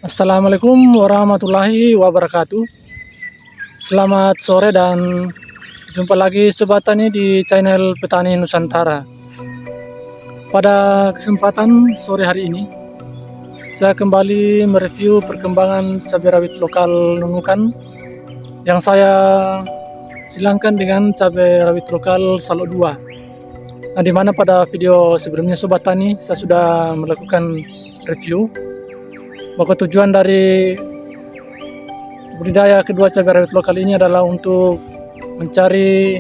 Assalamualaikum warahmatullahi wabarakatuh. Selamat sore dan jumpa lagi Sobat Tani di channel Petani Nusantara. Pada kesempatan sore hari ini, saya kembali mereview perkembangan cabai rawit lokal Nunukan yang saya silangkan dengan cabai rawit lokal Salo 2. Nah, di mana pada video sebelumnya Sobat Tani saya sudah melakukan review bahwa tujuan dari budidaya kedua cabai rawit lokal ini adalah untuk mencari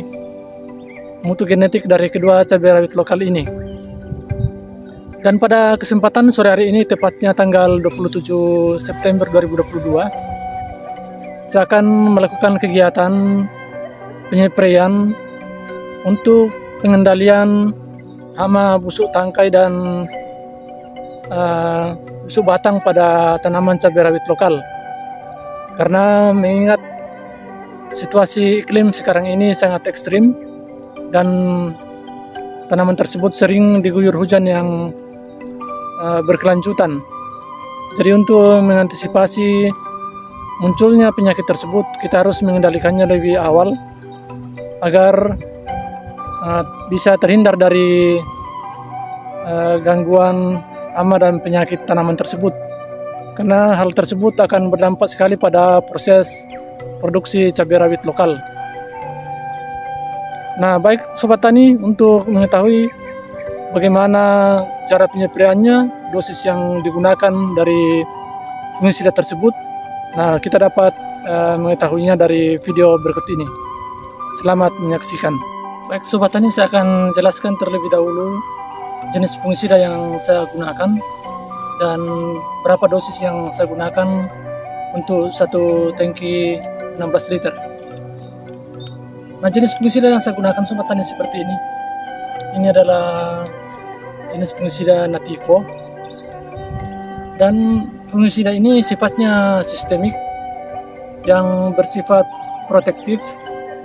mutu genetik dari kedua cabai rawit lokal ini. Dan pada kesempatan sore hari ini, tepatnya tanggal 27 September 2022, saya akan melakukan kegiatan penyepraian untuk pengendalian hama busuk tangkai dan busuk batang pada tanaman cabai rawit lokal. Karena mengingat situasi iklim sekarang ini sangat ekstrim dan tanaman tersebut sering diguyur hujan yang berkelanjutan. Jadi untuk mengantisipasi munculnya penyakit tersebut, kita harus mengendalikannya lebih awal agar bisa terhindar dari gangguan hama dan penyakit tanaman tersebut, karena hal tersebut akan berdampak sekali pada proses produksi cabai rawit lokal. Nah, baik Sobat Tani, untuk mengetahui bagaimana cara penyepraiannya, dosis yang digunakan dari fungisida tersebut, nah kita dapat mengetahuinya dari video berikut ini. Selamat menyaksikan. Baik Sobat Tani, saya akan jelaskan terlebih dahulu jenis fungisida yang saya gunakan dan berapa dosis yang saya gunakan untuk satu tangki 16 liter. Nah, jenis fungisida yang saya gunakan Sobat Tani seperti ini. Ini adalah jenis fungisida Nativo, dan fungisida ini sifatnya sistemik yang bersifat protektif,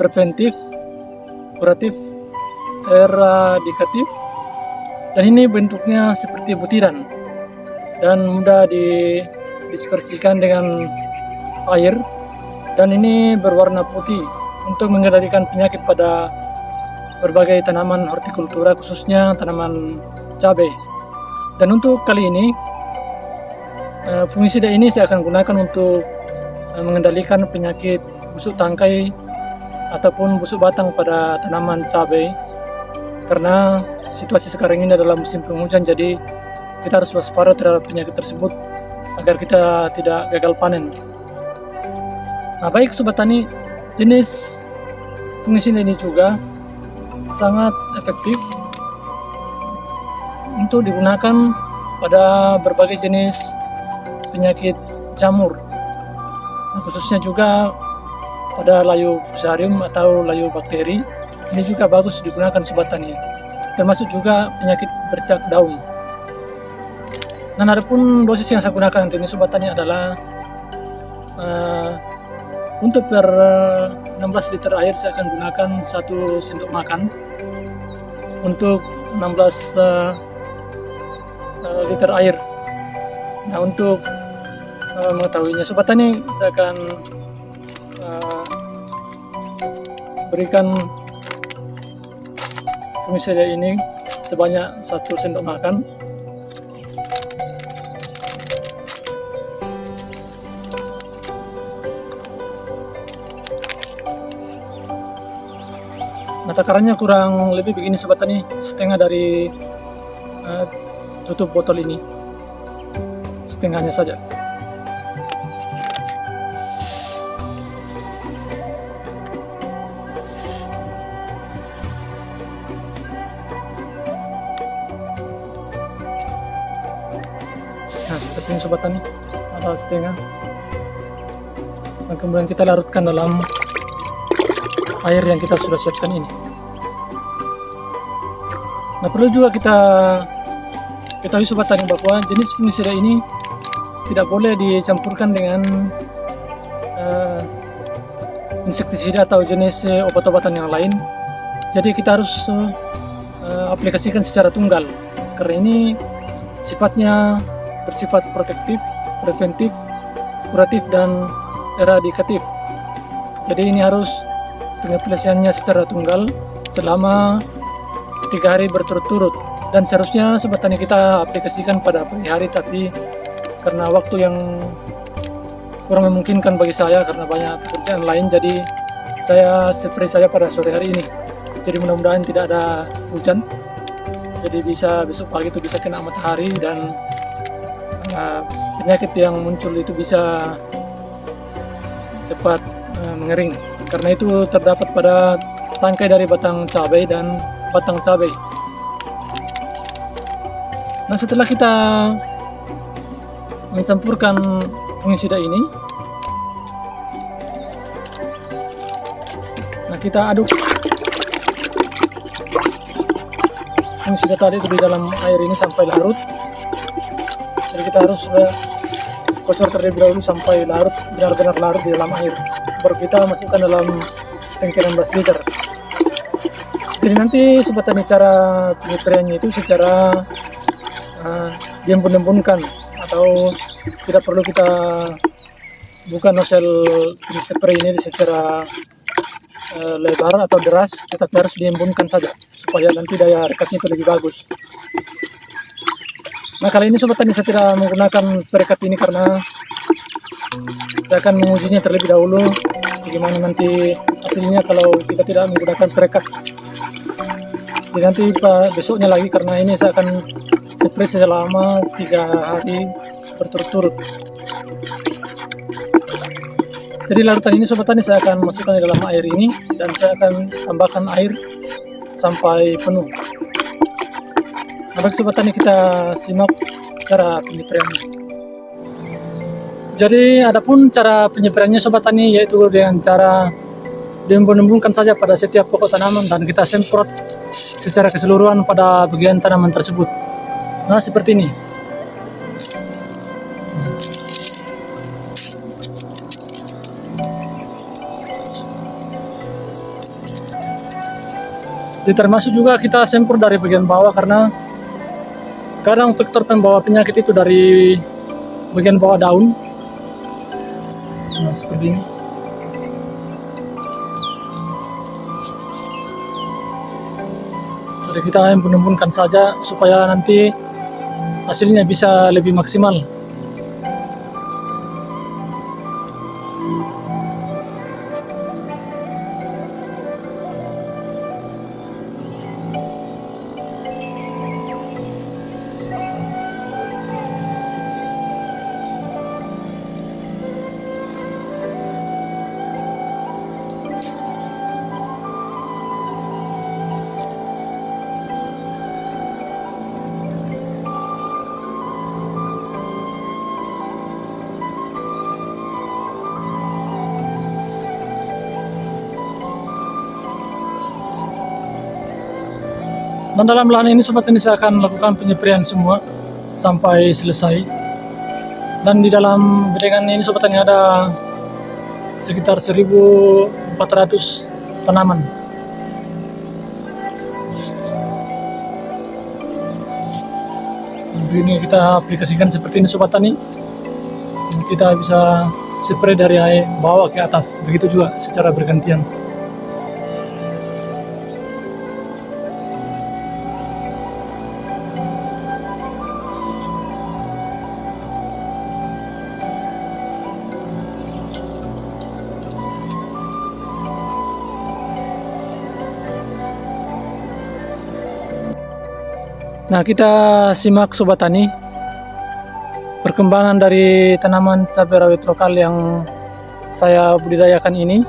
preventif, kuratif, eradikatif. Dan ini bentuknya seperti butiran dan mudah didispersikan dengan air, dan ini berwarna putih untuk mengendalikan penyakit pada berbagai tanaman hortikultura, khususnya tanaman cabai. Dan untuk kali ini fungisida ini saya akan gunakan untuk mengendalikan penyakit busuk tangkai ataupun busuk batang pada tanaman cabai, karena situasi sekarang ini adalah musim penghujan, jadi kita harus waspada terhadap penyakit tersebut agar kita tidak gagal panen. Nah, baik Sobat Tani, jenis fungisida ini juga sangat efektif untuk digunakan pada berbagai jenis penyakit jamur, nah, khususnya juga pada layu fusarium atau layu bakteri. Ini juga bagus digunakan Sobat Tani, termasuk juga penyakit bercak daun. Nah, adapun dosis yang saya gunakan nanti ini Sobat Tani adalah untuk per 16 liter air saya akan gunakan 1 sendok makan untuk 16 liter air. Nah, untuk mengetahuinya Sobat Tani, saya akan berikan fungisida ini sebanyak 1 sendok makan. Nah, takarannya kurang lebih begini Sobat Tani, setengah dari tutup botol ini, setengahnya saja. Nah, seperti ini Sobat Tani, ada setengah. Dan kemudian kita larutkan dalam air yang kita sudah siapkan ini. Nah, perlu juga kita ketahui Sobat Tani bahwa jenis fungisida ini tidak boleh dicampurkan dengan insektisida atau jenis obat-obatan yang lain. Jadi kita harus aplikasikan secara tunggal, karena ini sifatnya bersifat protektif preventif, kuratif, dan eradikatif. Jadi ini harus pengaplikasannya secara tunggal selama 3 hari berturut-turut, dan seharusnya sobat tani kita aplikasikan pada pagi hari, tapi karena waktu yang kurang memungkinkan bagi saya karena banyak pekerjaan lain, jadi saya spray saja pada sore hari ini. Jadi mudah-mudahan tidak ada hujan, jadi bisa besok pagi itu bisa kena matahari dan penyakit yang muncul itu bisa cepat mengering, karena itu terdapat pada tangkai dari batang cabai dan batang cabai. Nah, setelah kita mencampurkan fungisida ini, nah kita aduk fungisida tadi itu di dalam air ini sampai larut. Jadi kita harus kocor terlebih dahulu sampai larut, benar-benar larut di dalam air, baru kita masukkan dalam tangki 16 liter. Jadi nanti sobat tani cara penyetraiannya itu secara diembun-embunkan, atau tidak perlu kita buka nozzle spray ini secara lebar atau deras, tetapi harus diembunkan saja supaya nanti daya rekatnya itu lebih bagus. Nah, kali ini sobat tani saya tidak menggunakan perekat ini karena saya akan mengujinya terlebih dahulu bagaimana nanti hasilnya kalau kita tidak menggunakan perekat. Jadi nanti besoknya lagi, karena ini saya akan spray selama 3 hari berturut-turut. Jadi larutan ini sobat tani saya akan masukkan di dalam air ini, dan saya akan tambahkan air sampai penuh. Nah, bagi sobat tani kita simak cara penyepraiannya. Jadi adapun cara penyepraiannya sobat tani yaitu dengan cara diembun-embunkan saja pada setiap pokok tanaman, dan kita semprot secara keseluruhan pada bagian tanaman tersebut. Nah, seperti ini. Jadi termasuk juga kita semprot dari bagian bawah, karena kadang faktor pembawa penyakit itu dari bagian bawah daun. Nah, seperti ini. Jadi kita embun-embunkan saja supaya nanti hasilnya bisa lebih maksimal. Dan dalam lahan ini sobat tani saya akan melakukan penyepraian semua sampai selesai. Dan di dalam bedengan ini sobat tani ada sekitar 1.400 tanaman. Ini kita aplikasikan seperti ini sobat tani. Kita bisa spray dari bawah ke atas, begitu juga secara bergantian. Nah, kita simak sobat tani perkembangan dari tanaman cabai rawit lokal yang saya budidayakan ini,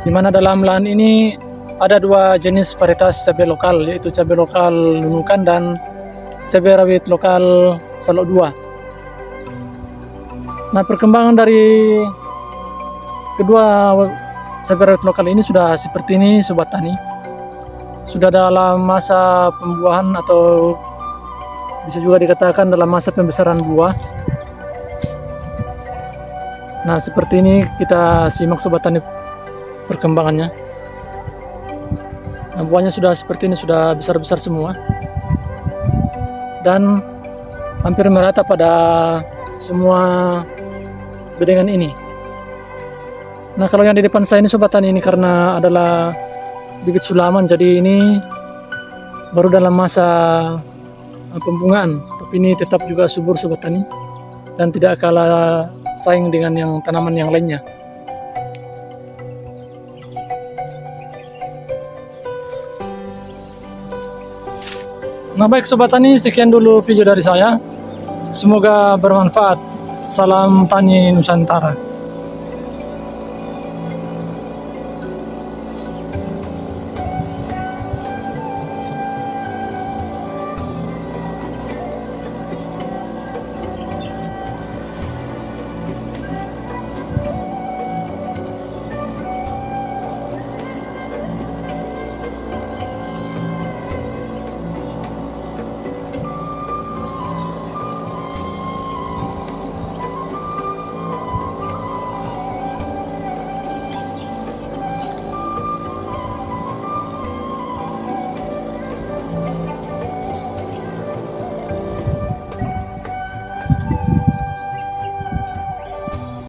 di mana dalam lahan ini ada 2 jenis varietas cabai lokal, yaitu cabai lokal Nunukan dan cabai rawit lokal Salok 2. Nah, perkembangan dari kedua cabai rawit lokal ini sudah seperti ini sobat tani. Sudah dalam masa pembuahan, atau bisa juga dikatakan dalam masa pembesaran buah. Nah, seperti ini kita simak sobat tani perkembangannya. Nah, buahnya sudah seperti ini, sudah besar-besar semua dan hampir merata pada semua bedengan ini. Nah, kalau yang di depan saya ini Sobat Tani, ini karena adalah bibit sulaman, jadi ini baru dalam masa pembungaan, tapi ini tetap juga subur Sobat Tani dan tidak kalah saing dengan yang tanaman yang lainnya. Nah, baik Sobat Tani, sekian dulu video dari saya. Semoga bermanfaat. Salam Tani Nusantara.